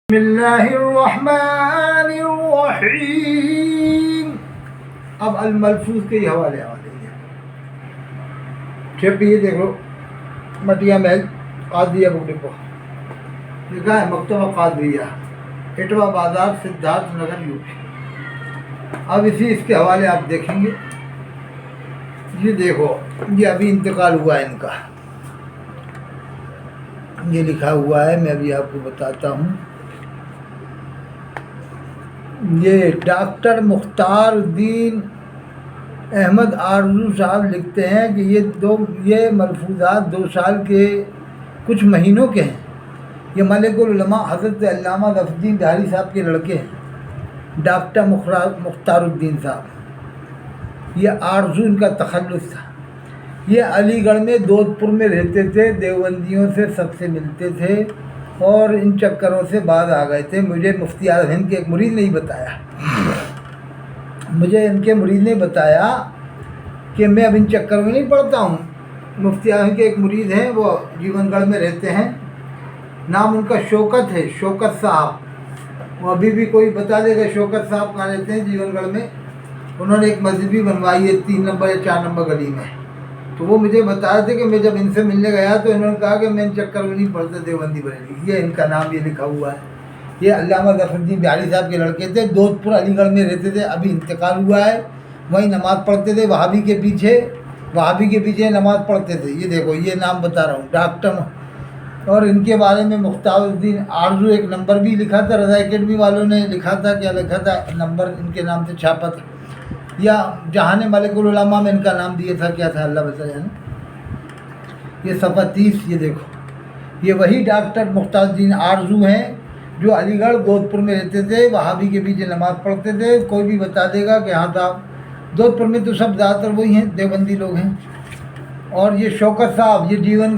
بسم اللہ الرحمن الرحیم۔ اب الملفوظ کے یہ حوالے ہیں۔ ٹھیک یہ دیکھ لو، مٹیا محل قادریہ بک ڈپو لکھا ہے، مکتبہ قادریہ، اٹوا بازار، سدھارتھ نگر، یو پی۔ اب اس کے حوالے آپ دیکھیں گے۔ یہ دیکھو، یہ ابھی انتقال ہوا ہے ان کا، یہ لکھا ہوا ہے، میں ابھی آپ کو بتاتا ہوں۔ یہ ڈاکٹر مختار الدین احمد آرزو صاحب لکھتے ہیں کہ یہ ملفوظات 2 سال کے کچھ مہینوں کے ہیں۔ یہ ملک العلماء حضرت علامہ ظفر الدین دھاری صاحب کے لڑکے ہیں، ڈاکٹر مختار الدین صاحب۔ یہ آرزو ان کا تخلص تھا۔ یہ علی گڑھ میں دودھپور میں رہتے تھے، دیوبندیوں سے سب سے ملتے تھے اور ان چکروں سے باز آ گئے تھے۔ مجھے مفتی اعظم ہند کے ایک مرید نے بتایا، مجھے ان کے مرید نے بتایا کہ میں اب ان چکروں میں نہیں پڑتا ہوں۔ مفتی اعظم کے ایک مرید ہیں، وہ جیون گڑھ میں رہتے ہیں، نام ان کا شوکت ہے، شوکت صاحب۔ وہ ابھی بھی کوئی بتا دے گا شوکت صاحب کہاں رہتے ہیں جیون گڑھ میں۔ انہوں نے ایک مسجد بھی بنوائی ہے 3 نمبر یا 4 نمبر گلی میں۔ تو وہ مجھے بتا رہے تھے کہ میں جب ان سے ملنے گیا تو انہوں نے کہا کہ میں ان چکر میں نہیں پڑھتا دیوبندی بریلوی۔ یہ ان کا نام یہ لکھا ہوا ہے۔ یہ علامہ ظفر الدین دھاری صاحب کے لڑکے تھے، دودھپور علی گڑھ میں رہتے تھے، ابھی انتقال ہوا ہے۔ وہیں نماز پڑھتے تھے، وہابی کے پیچھے نماز پڑھتے تھے۔ یہ دیکھو، یہ نام بتا رہا ہوں، ڈاکٹر۔ اور ان کے بارے میں مختار الدین آرزو ایک نمبر بھی لکھا تھا، رضا اکیڈمی والوں نے لکھا تھا، کیا لکھا تھا، نمبر ان کے نام سے چھاپا تھا، یا جہان ملک العلماء میں ان کا نام دیا تھا، کیا تھا اللہ بتائے نا۔ یہ صفحہ 30، یہ دیکھو، یہ وہی ڈاکٹر مختار الدین آرزو ہیں جو علی گڑھ دودھپور میں رہتے تھے، وہابی کے پیچھے نماز پڑھتے تھے۔ کوئی بھی بتا دے گا کہ ہاں صاحب، دودھپور میں تو سب زیادہ تر وہی ہیں، دیوبندی لوگ ہیں۔ اور یہ شوکت صاحب، یہ جیون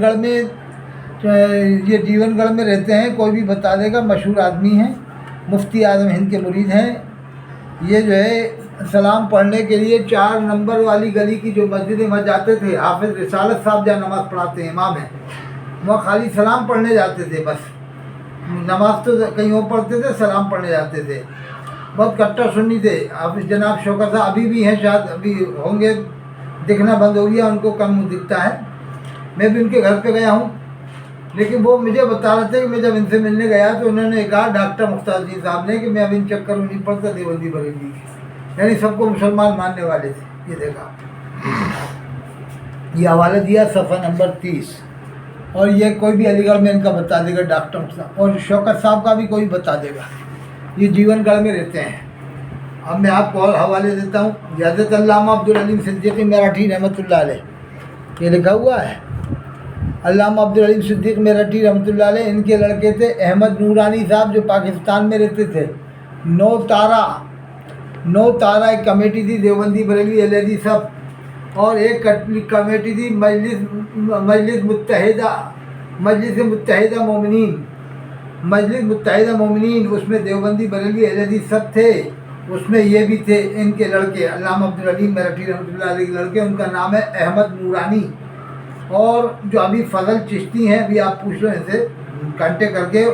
گڑھ میں رہتے ہیں، کوئی بھی بتا دے گا، مشہور آدمی ہیں، مفتی اعظم ہند کے مرید ہیں۔ یہ جو ہے سلام پڑھنے کے لیے 4 نمبر والی گلی کی جو مسجد میں جاتے تھے، حافظ رسالت صاحب جہاں نماز پڑھاتے ہیں، امام ہیں، وہاں خالی سلام پڑھنے جاتے تھے، بس نماز تو کہیں اور پڑھتے تھے، سلام پڑھنے جاتے تھے۔ بہت کٹر سنی تھے حافظ جناب شوکت صاحب، ابھی بھی ہیں، شاید ابھی ہوں گے، دکھنا بند ہو گیا، ان کو کم دکھتا ہے۔ میں بھی ان کے گھر پہ گیا ہوں، لیکن وہ مجھے بتا رہے تھے کہ میں جب ان سے ملنے گیا تو انہوں نے کہا ڈاکٹر مختار الدین صاحب نے کہ میں اب ان چکر میں نہیں پڑتا دیوبندی بریلوی کی، یعنی سب کو مسلمان ماننے والے تھے۔ یہ دیکھا، یہ حوالہ دیا صفحہ نمبر 30۔ اور یہ کوئی بھی علی گڑھ میں ان کا بتا دے گا، ڈاکٹر صاحب، اور شوکت صاحب کا بھی کوئی بتا دے گا، یہ جیون گڑھ میں رہتے ہیں۔ اب میں آپ کو اور حوالے دیتا ہوں۔ حضرت علامہ عبدالعلیم صدیقی میرٹھی رحمۃ اللہ علیہ، یہ لکھا ہوا ہے، علامہ عبدالعلیم صدیق میرٹھی رحمۃ اللہ علیہ، ان کے لڑکے تھے احمد نورانی صاحب جو پاکستان میں رہتے تھے۔ 9 تارہ ایک کمیٹی تھی، دیوبندی بریلوی اہل سب، اور ایک کمیٹی تھی مجلس متحدہ مومنین، اس میں دیوبندی بریلوی اہل حدیث سب تھے، اس میں یہ بھی تھے ان کے لڑکے علامہ عبدالعلیم میرٹھی رحمۃ اللہ علیہ کے لڑکے، ان کا نام ہے احمد نورانی۔ اور جو ابھی فضل چشتی ہیں، ابھی آپ پوچھ لو ان سے کانٹیکٹ کر کے،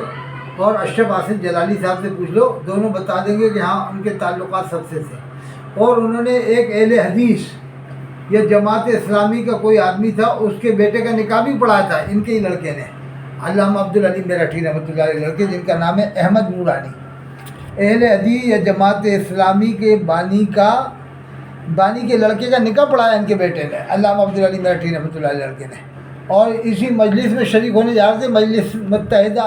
اور اشرف آصف جلالی صاحب سے پوچھ لو، دونوں بتا دیں گے کہ ہاں ان کے تعلقات سب سے تھے۔ اور انہوں نے ایک اہل حدیث یا جماعت اسلامی کا کوئی آدمی تھا، اس کے بیٹے کا نکاح بھی پڑھایا تھا ان کے ہی لڑکے نے، علامہ عبدالعلیم میرٹھی رحمۃ اللہ علیہ لڑکے، جن کا نام ہے احمد نورانی۔ اہل حدیث یا جماعت اسلامی کے بانی کے لڑکے کا نکاح پڑھایا ان کے بیٹے نے، علامہ عبدالعلیم میرٹھی رحمۃ اللہ علیہ لڑکے نے، اور اسی مجلس میں شریک ہونے جا رہے تھے، مجلس متحدہ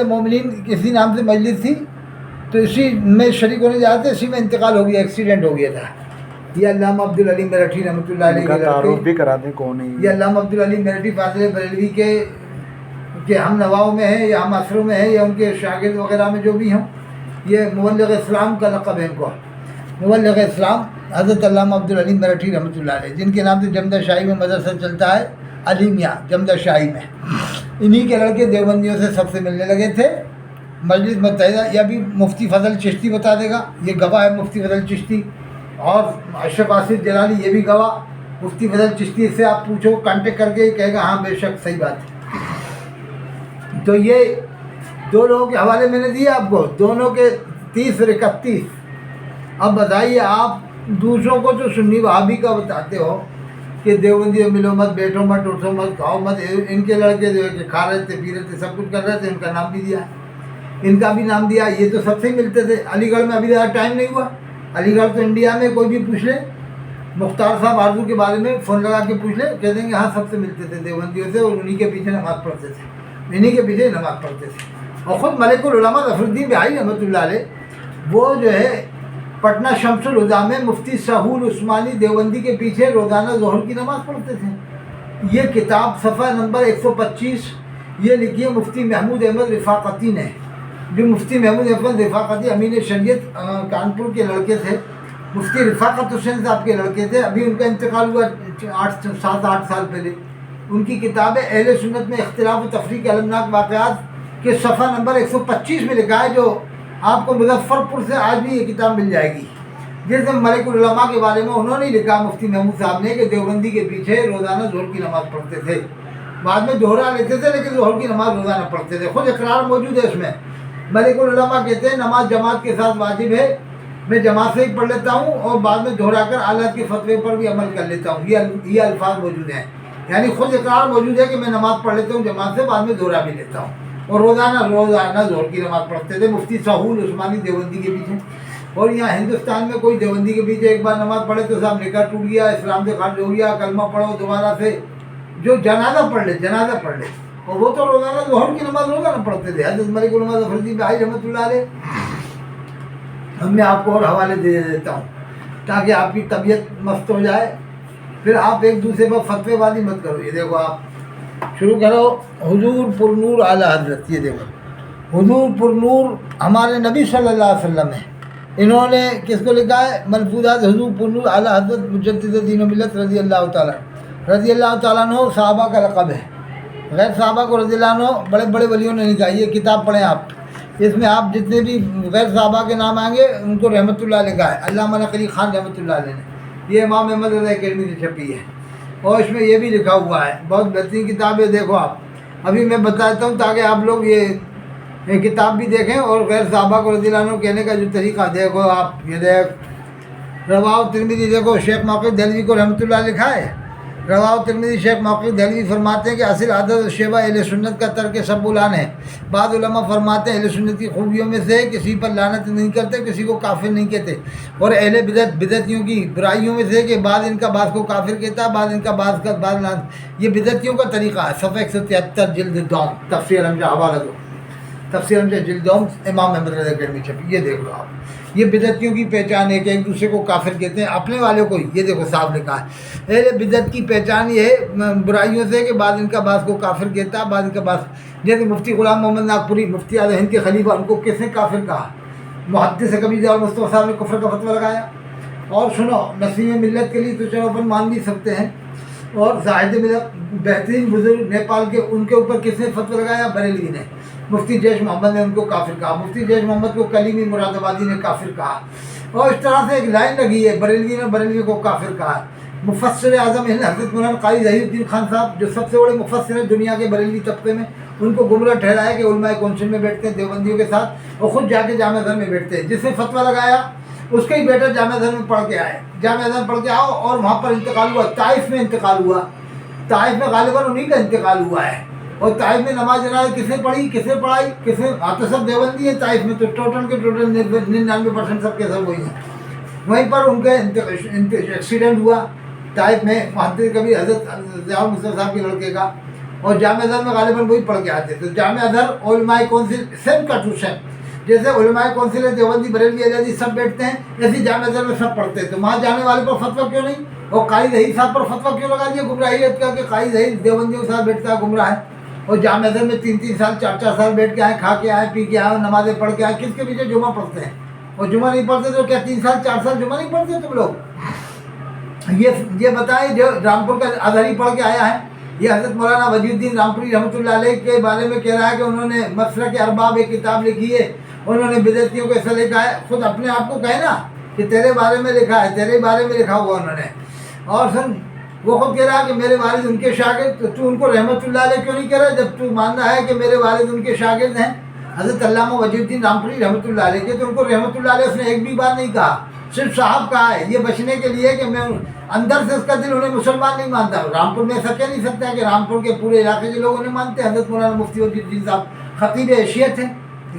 مومنین کسی نام سے مجلس تھی، تو اسی میں شریک ہونے جا رہے تھے، اسی میں انتقال ہو گیا، ایکسیڈنٹ ہو گیا تھا۔ یہ علامہ عبدالعلیم میرٹھی رحمۃ اللہ علیہ کے تعارف بھی کرا دیں کون ہے یہ علامہ عبدالعلیم میرٹھی فاضل بریلوی کے ہم نواؤں میں ہیں یا ہم اثروں میں ہیں یا ان کے شاگرد وغیرہ میں جو بھی ہوں۔ یہ مبلغ اسلام کا لقب ہے ان کو، مبلغ اسلام حضرت علامہ عبدالعلیم میرٹھی رحمۃ اللہ علیہ، جن کے نام سے جمدہ شاہی میں مدرسہ چلتا ہے، علیمیہ جمدہ شاہی میں۔ انہی کے لڑکے دیوبندیوں سے سب سے ملنے لگے تھے۔ مجلس متحدہ، یا بھی مفتی فضل چشتی بتا دے گا، یہ گواہ ہے مفتی فضل چشتی، اور اشرف آصف جلالی یہ بھی گواہ، مفتی فضل چشتی سے آپ پوچھو، کانٹیکٹ کر کے کہے گا ہاں بے شک صحیح بات ہے۔ تو یہ دو لوگوں کے حوالے میں نے دیے آپ کو، دونوں کے 30 اور 31۔ اب بتائیے آپ دوسروں کو تو سنی وہابی کا بتاتے ہو کہ دیوبندی ملو مت، بیٹھو مت، اٹھو مت، کھاؤ مت، ان کے لڑکے جو ہے کہ کھا رہے تھے، پی رہے تھے، سب کچھ کر رہے تھے، ان کا نام بھی دیا، ان کا بھی نام دیا، یہ تو سب سے ملتے تھے۔ علی گڑھ میں ابھی زیادہ ٹائم نہیں ہوا، علی گڑھ تو انڈیا میں کوئی بھی پوچھ لے، مختار صاحب آرزو کے بارے میں فون لگا کے پوچھ لے، کہہ دیں گے ہاں سب سے ملتے تھے دیوبندیوں سے، اور انہی کے پیچھے نماز پڑھتے تھے، انہی کے پیچھے نماز پڑھتے تھے۔ اور خود ملک العلماء ظفر الدین بہائی رحمۃ اللہ علیہ، وہ جو ہے پٹنہ شمس الہدیٰ میں مفتی سہول عثمانی دیوبندی کے پیچھے روزانہ ظہر کی نماز پڑھتے تھے۔ یہ کتاب صفحہ نمبر 125 یہ لکھی ہے مفتی محمود احمد رفاقتی نے، جو مفتی محمود احمد رفاقتی امین شریعت کانپور کے لڑکے تھے، مفتی رفاقت حسین صاحب کے لڑکے تھے، ابھی ان کا انتقال ہوا 7-8 سال پہلے۔ ان کی کتاب ہے اہل سنت میں اختلاف و تفریق کے المناک واقعات کے صفحہ نمبر 125 میں لکھا ہے، جو آپ کو مظفر پور سے آج بھی یہ کتاب مل جائے گی، جس میں ملک العلماء کے بارے میں انہوں نے لکھا مفتی محمود صاحب نے کہ دیوبندی کے پیچھے روزانہ ظہر کی نماز پڑھتے تھے، بعد میں دوہرا لیتے تھے لیکن ظہر کی نماز روزانہ پڑھتے تھے، خود اقرار موجود ہے اس میں۔ ملک العلماء کہتے ہیں نماز جماعت کے ساتھ واجب ہے، میں جماعت سے ہی پڑھ لیتا ہوں اور بعد میں دہرا کر اعلیٰ کے فتوے پر بھی عمل کر لیتا ہوں، یہ الفاظ موجود ہیں، یعنی خود اقرار موجود ہے کہ میں نماز پڑھ لیتا ہوں جماعت سے، بعد میں دہرا بھی لیتا ہوں، اور روزانہ ظہر کی نماز پڑھتے تھے مفتی سہول عثمانی دیوبندی کے پیچھے۔ اور یہاں ہندوستان میں کوئی دیوبندی کے پیچھے ایک بار نماز پڑھے تو صاحب نکاح ٹوٹ گیا، اسلام سے خارج ہو گیا، کلمہ پڑھو دوبارہ سے، جو جنازہ پڑھ لے، اور وہ تو روزانہ ظہر کی نماز روزانہ پڑھتے تھے۔ حضرت ملک العلماء ظفر الدین بہائی رحمۃ اللہ علیہ، ہم میں آپ کو اور حوالے دے دیتا ہوں تاکہ آپ کی طبیعت مست ہو جائے، پھر آپ ایک دوسرے پر فتوے بازی مت کرو۔ یہ دیکھو آپ شروع کرو، حضور پر نور اعلیٰ حضرت، یہ دیکھو حضور پر نور ہمارے نبی صلی اللہ علیہ وسلم ہے، انہوں نے کس کو لکھا ہے؟ ملفوظات حضور پر نور اعلیٰ حضرت مجدد دین و ملت رضی اللہ تعالیٰ عنہ صحابہ کا لقب ہے، غیر صحابہ کو رضی اللہ عنہ بڑے بڑے ولیوں نے لکھا۔ یہ کتاب پڑھیں آپ، اس میں آپ جتنے بھی غیر صحابہ کے نام آئیں گے ان کو رحمۃ اللہ لکھا ہے، علامہ نقوی خان رحمۃ اللہ علیہ نے، یہ امام احمد رضا اکیڈمی سے چھپی ہے، اور اس میں یہ بھی لکھا ہوا ہے، بہت بہترین کتاب ہے۔ دیکھو آپ، ابھی میں بتاتا ہوں تاکہ آپ لوگ یہ کتاب بھی دیکھیں، اور غیر صحابہ کو رضی اللہ عنہ کہنے کا جو طریقہ دیکھو آپ، یہ دیکھ رواہ ترمذی، دیکھو شیخ موقف دہلوی کو رحمۃ اللہ لکھا ہے، رواہ ترمذی شیخ موقف دہلوی فرماتے ہیں کہ اصل عادت شیبہ اہل سنت کا ترک سب لعن ہے۔ بعض علماء فرماتے ہیں اہل سنت کی خوبیوں میں سے کسی پر لعنت نہیں کرتے، کسی کو کافر نہیں کہتے، اور اہل بدعتیوں کی برائیوں میں سے کہ بعض ان کا بعض کو کافر کہتا ہے، بعض ان کا بعض لعنت، یہ بدعتیوں کا طریقہ ہے۔ صفحہ 173 جلد دوم، تفسیر ہمزہ حوالہ دو، تفسیر ہمزہ جلد دوم، امام احمد رضا اکیڈمی چھپی، یہ دیکھ لو آپ۔ یہ بدعتیوں کی پہچان ہے کہ ایک دوسرے کو کافر کہتے ہیں، اپنے والوں کو، یہ دیکھو صاحب لکھا ہے، اہل بدعت کی پہچان یہ ہے برائیوں سے کہ بعض ان کا بعض کو کافر کہتا ہے، بعض ان کا بعض، جیسے مفتی غلام محمد ناگپوری، مفتی اعظم ہند کے خلیفہ، ان کو کس نے کافر کہا؟ محدث کبیر اور مصطفیٰ صاحب نے کفر کا فتویٰ لگایا۔ اور سنو، نسیم ملت کے لیے تو چلو اپن مان بھی سکتے ہیں، اور زاہد ملت بہترین بزرگ نیپال کے، ان کے اوپر کس نے فتویٰ لگایا؟ بریلوی نے، مفتی جیش محمد نے ان کو کافر کہا، مفتی جیش محمد کو کلیمی مراد آبادی نے کافر کہا، اور اس طرح سے ایک لائن لگی ہے، بریلوی نے بریلوی کو کافر کہا۔ مفسر اعظم ہند حضرت مولانا قاری ظہیر الدین خان صاحب، جو سب سے بڑے مفسر ہیں دنیا کے بریلوی طبقے میں، ان کو گمراہ ٹھہرایا کہ علماء کونسل میں بیٹھتے ہیں دیوبندیوں کے ساتھ، اور خود جا کے جامعہ ازہر میں بیٹھتے ہیں، جس نے فتویٰ لگایا اس کا ہی بیٹا جامعہ ازہر میں پڑھ کے آئے، جامعہ ازہر پڑھ کے آؤ، اور وہاں پر انتقال ہوا، طائف میں انتقال ہوا، طائف میں غالباً انہی کا انتقال ہوا ہے، اور طائف میں نماز جنازہ کس نے پڑھی، کس نے پڑھائی، کس نے؟ تو سب دیوبندی ہیں طائف میں، تو ٹوٹل کے ٹوٹل 99% سب کے سب وہی ہیں۔ وہیں پر ان کا ایکسیڈنٹ ہوا طائف میں، محدث کبیر حضرت ضیاء مصطفیٰ صاحب کے لڑکے کا، اور جامعہ ازہر میں غالباً وہی پڑھ کے آتے، تو جامعہ ازہر علماء کونسل سیم کا ٹو سیم، جیسے علماء کونسل دیوبندی بریلوی اہل حدیث سب بیٹھتے ہیں، ایسے جامعہ ازہر میں سب پڑھتے ہیں، تو وہاں جانے والے پر فتویٰ کیوں نہیں؟ اور قاری ظہیر صاحب پر فتویٰ کیوں لگا دیا گمراہیت کا کہ قاری ظہیر دیوبندیوں کے ساتھ بیٹھتا ہے، گمراہ ہے، اور جامعہ ازہر میں 3 سال 4 سال بیٹھ کے آئے، کھا کے آئے، پی کے آئے، نمازیں پڑھ کے آئے، کس کے پیچھے؟ جمعہ پڑھتے ہیں، اور جمعہ نہیں پڑھتے تو کیا 3 سال 4 سال جمعہ نہیں پڑھتے تم لوگ؟ یہ بتائیں، جو رامپور کا ازہری پڑھ کے آیا ہے، یہ حضرت مولانا وجی الدین رامپوری رحمۃ اللہ علیہ کے بارے میں کہہ رہا ہے کہ انہوں نے مسلک ارباب ایک کتاب لکھی ہے، انہوں نے بدعتیوں کو ایسا لکھا ہے، خود اپنے آپ کو کہے نا کہ تیرے بارے میں لکھا ہے، تیرے بارے میں لکھا ہوا انہوں نے، اور سن وہ خود کہہ رہا ہے کہ میرے والد ان کے شاگرد، تو ان کو رحمۃ اللہ علیہ کیوں نہیں کہہ رہا جب تو مان رہا ہے کہ میرے والد ان کے شاگرد ہیں؟ حضرت علامہ وجی الدین رامپوری رحمۃ اللہ علیہ کے، تو ان کو رحمۃ اللہ علیہ اس نے ایک بھی بار نہیں کہا، صرف صاحب کہا ہے، یہ بچنے کے لیے کہ میں اندر سے اس کا دل انہیں مسلمان نہیں مانتا۔ رامپور میں ایسا کہہ نہیں سکتا ہے کہ رامپور کے پورے علاقے کے لوگ انہیں مانتے ہیں۔ حضرت مولانا مفتی وجی الدین صاحب خطیب ایشیا تھے،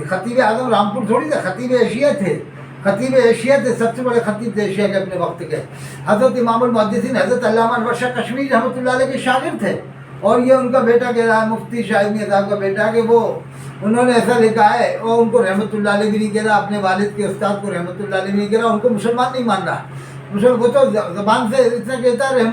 خطیب اعظم رامپور تھوڑی تھے، خطیب ایشیا تھے، خطیب ایشیا تھے، سب سے بڑے خطیب تھے ایشیا کے اپنے وقت کے۔ حضرت امام المحدثین حضرت علامہ انور شاہ کشمیری رحمۃ اللہ علیہ کے شاگرد تھے، اور یہ ان کا بیٹا کہہ رہا ہے، مفتی شاہد میاں صاحب کا بیٹا، کہ وہ انہوں نے ایسا لکھا ہے، اور ان کو رحمۃ اللہ علیہ بھی نہیں کہہ رہا، اپنے والد کے استاد کو رحمۃ اللہ علیہ بھی نہیں کہہ رہا، ان کو مسلمان نہیں مان رہا۔ وہ تو زبان سے اتنا کہتا ہے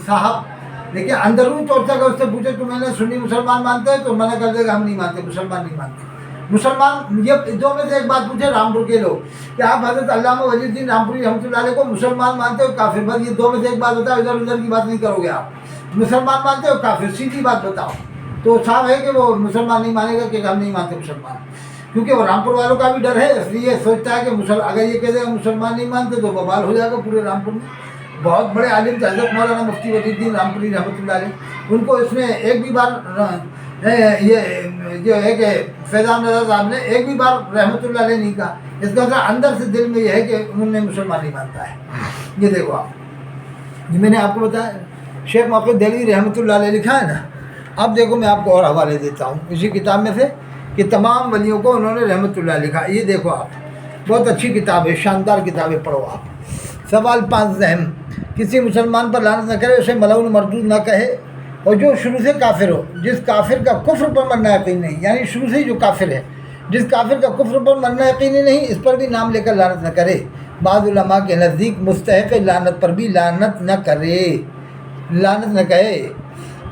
صاحب، لیکن اندرونی طور سے اگر اس سے پوچھے تو میں نے سنی مسلمان مانتے ہیں تو منع کر دے گا، ہم نہیں مانتے، مسلمان نہیں مانتے۔ مسلمان یہ دو میں سے ایک بات پوچھے رامپور کے لوگ کہ آپ حضرت علامہ وجی الدین رامپوری رحمۃ اللہ علیہ کو مسلمان مانتے ہو کافر؟ بس یہ دو میں سے ایک بات بتاؤ، ادھر ادھر کی بات نہیں کرو گے آپ، مسلمان مانتے ہو کافر، سیدھی بات بتاؤ۔ تو صاحب ہے کہ وہ مسلمان نہیں مانے گا کہ ہم نہیں مانتے مسلمان، کیونکہ وہ رامپور والوں کا بھی ڈر ہے، اس لیے سوچتا ہے کہ اگر یہ کہہ دے گا مسلمان نہیں مانتے تو ببال ہو جائے گا پورے رامپور میں۔ بہت بڑے عالم تھے حضرت مولانا مفتی وجی الدین رامپوری رحمۃ اللہ علیہ، ان کو اس نے ایک بھی بار یہ جو ہے کہ فیضان رضا صاحب نے ایک بھی بار رحمۃ اللہ علیہ نہیں کہا، اس کا مطلب اندر سے دل میں یہ ہے کہ انہوں نے مسلمان نہیں مانتا ہے۔ یہ دیکھو آپ، میں نے آپ کو بتایا شیخ موقع دہلوی رحمۃ اللہ علیہ لکھا ہے نا۔ اب دیکھو میں آپ کو اور حوالے دیتا ہوں اسی کتاب میں سے کہ تمام ولیوں کو انہوں نے رحمۃ اللہ لکھا۔ یہ دیکھو آپ، بہت اچھی کتاب ہے، شاندار کتاب ہے، پڑھو آپ۔ سوال 5 اہم، کسی مسلمان پر لعنت نہ کرے، اسے ملعون مردود نہ کہے، اور جو شروع سے کافر ہو، جس کافر کا کفر پر مرنا یقین نہیں، یعنی شروع سے جو کافر ہے، جس کافر کا کفر پر مرنا یقینی نہیں، اس پر بھی نام لے کر لعنت نہ کرے۔ بعض علماء کے نزدیک مستحق لعنت پر بھی لعنت نہ کرے، لعنت نہ کہے۔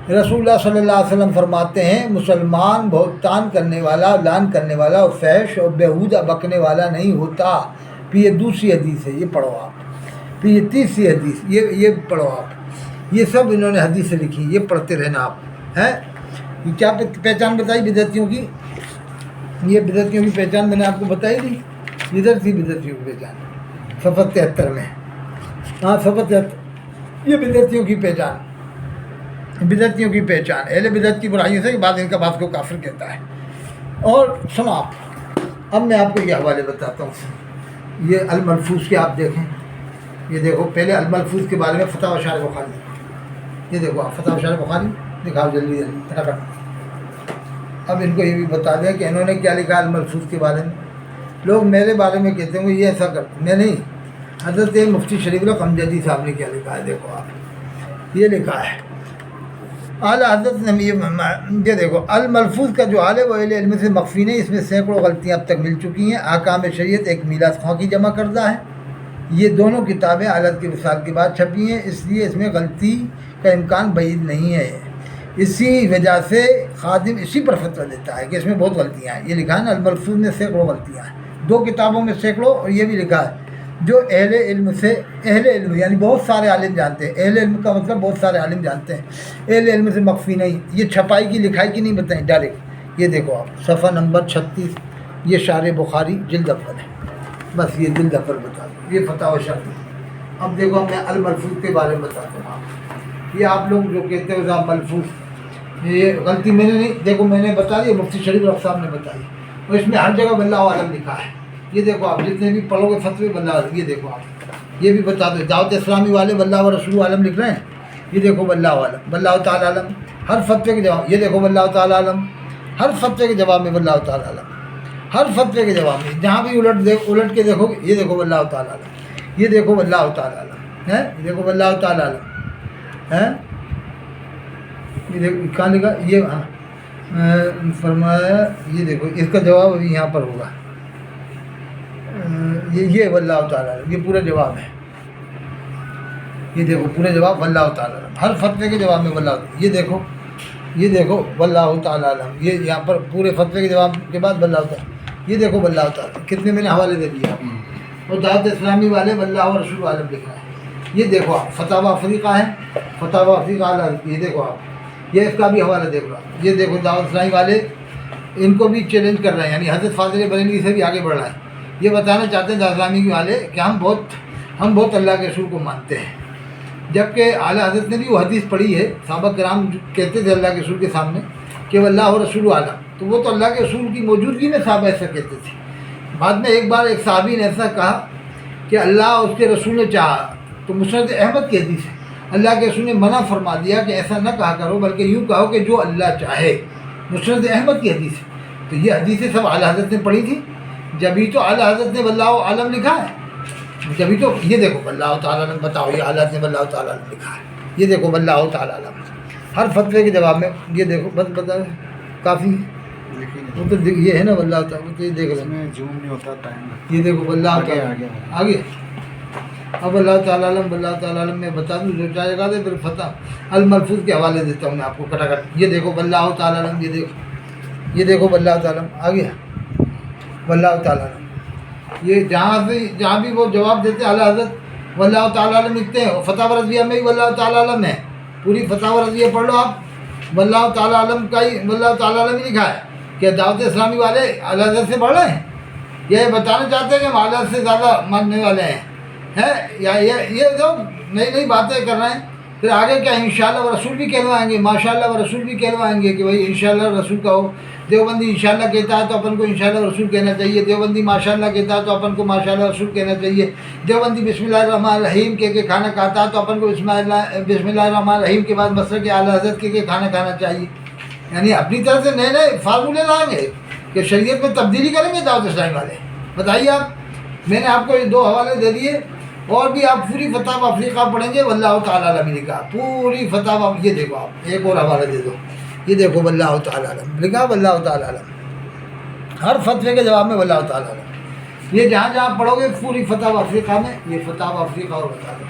رسول اللہ صلی اللہ علیہ وسلم فرماتے ہیں مسلمان بہتان کرنے والا، لعن کرنے والا اور فحش اور بیہودہ بکنے والا نہیں ہوتا۔ پھر یہ دوسری حدیث ہے، یہ پڑھو آپ۔ پھر یہ تیسری حدیث، یہ پڑھو آپ۔ یہ سب انہوں نے حدیث سے لکھی، یہ پڑھتے رہنا آپ ہیں۔ یہ کیا پہچان بتائی بدعتیوں کی؟ یہ بدعتیوں کی پہچان میں نے آپ کو بتائی تھی، ادھر تھی بدعتیوں کی پہچان صفحہ 73 میں، ہاں صفحہ 73، یہ بدعتیوں کی پہچان، بدعتیوں کی پہچان، اہل بدعت کی برائیوں سے بعد ان کا بات کو کافر کہتا ہے۔ اور سنو آپ، اب میں آپ کو یہ حوالے بتاتا ہوں، یہ الملفوظ کے آپ دیکھیں، یہ دیکھو پہلے الملفوظ کے بارے میں فتاوی شارح بخاری، یہ دیکھو آپ فتاوی شارح بخاری دکھاؤ جلدی جلدی فٹافٹ۔ اب ان کو یہ بھی بتا دیں کہ انہوں نے کیا لکھا الملفوظ کے بارے میں۔ لوگ میرے بارے میں کہتے ہیں یہ ایسا کرتے، میں نہیں، حضرت مفتی شریف اللہ قمجدی صاحب نے کیا لکھا ہے، دیکھو آپ، یہ لکھا ہے اعلیٰ حضرت نے یہ دیکھو الملفوظ کا جو حال ہے وہ اہل علم سے مخفی نہیں، اس میں سینکڑوں غلطیاں اب تک مل چکی ہیں۔ احکام شریعت ایک میلاد خواں کی جمع کردہ ہے، یہ دونوں کتابیں عالت کے وصال کے بعد چھپی ہیں، اس لیے اس میں غلطی کا امکان بعید نہیں ہے۔ اسی وجہ سے خادم اسی پر فتویٰ دیتا ہے کہ اس میں بہت غلطیاں ہیں۔ یہ لکھا ہے نا الملفوظ میں سینکڑوں غلطیاں ہیں، 2 کتابوں میں سینکڑوں، اور یہ بھی لکھا ہے جو اہل علم سے، اہل علم یعنی بہت سارے عالم جانتے ہیں، اہل علم کا مطلب بہت سارے عالم جانتے ہیں، اہل علم سے مخفی نہیں، یہ چھپائی کی لکھائی کی نہیں بتائیں ڈائریکٹ۔ یہ دیکھو آپ صفحہ نمبر 36، یہ شارح بخاری جلد اول ہے، بس یہ جلد اول بتا دوں، یہ فتاوی شارح۔ اب دیکھو میں الملفوظ کے بارے میں بتاتا ہوں آپ، یہ آپ لوگ جو کہتے ہو صاحب ملفوظ، یہ غلطی میں نے نہیں، دیکھو میں نے بتا دی، مفتی شریف اللہ صاحب نے بتائی، اور اس میں ہر جگہ واللہ عالم لکھا ہے۔ یہ دیکھو آپ جتنے بھی پڑھو گے فتوے واللہ عالم، یہ دیکھو آپ، یہ بھی بتا دو دعوت اسلامی والے واللہ و رسول عالم لکھ رہے ہیں، یہ دیکھو واللہ عالم، واللہ تعالیٰ عالم، ہر فتوے کے جواب، یہ دیکھو واللہ تعالیٰ عالم، ہر فتوے کے جواب میں واللہ تعالیٰ عالم، ہر فتوے کے جواب میں جہاں بھی الٹ کے دیکھو گے، یہ دیکھو واللہ تعالیٰ عالم، یہ دیکھو واللہ تعالیٰ عالم ہے، یہ دیکھو واللہ تعالیٰ عالم ہے، یہ دیکھو کہاں لکھا، یہ فرمایا، یہ دیکھو اس کا جواب ابھی یہاں پر ہوگا، یہ واللہ تعالیٰ عالم، یہ پورا جواب ہے، یہ دیکھو پورے جواب واللہ تعالیٰ عالم، ہر فتوے کے جواب میں واللہ، یہ دیکھو واللہ تعالیٰ عالم، یہ یہاں پر پورے فتوے کے جواب کے بعد واللہ تعالیٰ، یہ دیکھو واللہ تعالیٰ، کتنے میں نے حوالے دے دیا آپ، اور دعوت اسلامی والے واللہ و رسول عالم لکھ رہے ہیں۔ یہ دیکھو آپ فتاوی افریقہ ہے، فتاوی افریقہ عالم، یہ دیکھو آپ، یہ اس کا بھی حوالہ دیکھ رہا، یہ دیکھو دعوت اسلامی والے ان کو بھی چیلنج کر رہے ہیں، یعنی حضرت فاضل بریلوی سے بھی آگے بڑھ رہا ہے، یہ بتانا چاہتے ہیں دعوت اسلامی والے کہ ہم بہت اللہ کے رسول کو مانتے ہیں، جبکہ اعلیٰ حضرت نے بھی وہ حدیث پڑھی ہے، صحابہ کرام کہتے تھے اللہ کے رسول کے سامنے کہ واللہ و رسول عالم، تو وہ تو اللہ کے رسول کی موجودگی میں صحابہ ایسا کہتے تھے۔ بعد میں ایک بار ایک صحابی نے ایسا کہا کہ اللہ اس کے رسول نے چاہا، تو مسند احمد کی حدیث ہے، اللہ کے رسول نے منع فرما دیا کہ ایسا نہ کہا کرو، بلکہ یوں کہو کہ جو اللہ چاہے۔ مسند احمد کی حدیث ہے۔ تو یہ حدیثیں سب اعلیٰ حضرت نے پڑھی تھیں، جبھی تو اعلیٰ حضرت نے واللہ عالم لکھا ہے، جبھی تو یہ دیکھو واللہ تعالیٰ عالم، بتاؤ یہ اعلیٰ حضرت نے واللہ تعالیٰ عالم لکھا ہے، یہ دیکھو واللہ تعالیٰ عالم، ہر فتوے کے جواب میں یہ دیکھو، بس بتا کافی وہ تو یہ ہے نا واللہ تعالیٰ، تو یہ دیکھ لیں، زوم نہیں ہوتا ٹائم، یہ دیکھو واللہ تعالیٰ آگے۔ اب اللہ تعالیٰ عالم واللہ تعالیٰ عالم میں بتا دوں، جو چاہے گا دے پھر فتح الملفوظ کے حوالے دیتا ہوں میں آپ کو کٹا کٹ۔ یہ دیکھو واللہ تعالیٰ عالم، یہ دیکھو واللہ تعالیٰ عالم آگے، واللہ تعالیٰ عالم۔ یہ جہاں بھی وہ جواب دیتے ہیں اعلیٰ حضرت واللہ تعالیٰ عالم لکھتے ہیں، فتح رضویہ میں ہی واللہ تعالیٰ عالم ہے، پوری فتح رضویہ پڑھ لو آپ، واللہ تعالیٰ عالم کا ہی واللہ تعالیٰ عالم ہی لکھا ہے۔ کہ دعوت اسلامی والے اعلیٰ حضرت سے پڑھ رہے ہیں، یہ بتانا چاہتے ہیں کہ ہم اعلیٰ حضرت سے زیادہ ماننے والے ہیں یا یہ جو نئی نئی باتیں کر رہے ہیں۔ پھر آگے کیا انشاءاللہ و رسول بھی کہلوائیں گے، ماشاءاللہ و رسول بھی کہلوائیں گے کہ بھائی انشاءاللہ رسول کا ہو۔ دیوبندی انشاءاللہ کہتا ہے تو اپن کو انشاءاللہ رسول کہنا چاہیے، دیوبندی ماشاءاللہ کہتا ہے تو اپن کو ماشاءاللہ رسول کہنا چاہیے، دیوبندی بسم اللہ الرحمن الرحیم کہہ کے کھانا کھاتا ہے تو اپن کو بسم اللہ الرحمن الرحیم کے بعد مسئلہ کے اعلیٰ حضرت کہہ کے کھانا کھانا چاہیے۔ یعنی اپنی طرف سے نئے نئے فارمولے لائیں گے کہ شریعت میں تبدیلی کریں گے دعوت اسلامی والے۔ بتائیے آپ، میں نے آپ کو یہ 2 حوالے دے دیے، اور بھی آپ پوری فتح افریقہ پڑھیں گے واللہ تعالیٰ عالم لکھا، پوری فتح۔ یہ دیکھو آپ ایک اور حوالہ دے دو، یہ دیکھو واللہ تعالیٰ عالم لکھا، واللہ تعالیٰ عالم، ہر فتوے کے جواب میں واللہ تعالیٰ عالم۔ یہ جہاں جہاں پڑھو گے پوری فتح افریقہ میں، یہ فتح افریقہ اور بتا دو،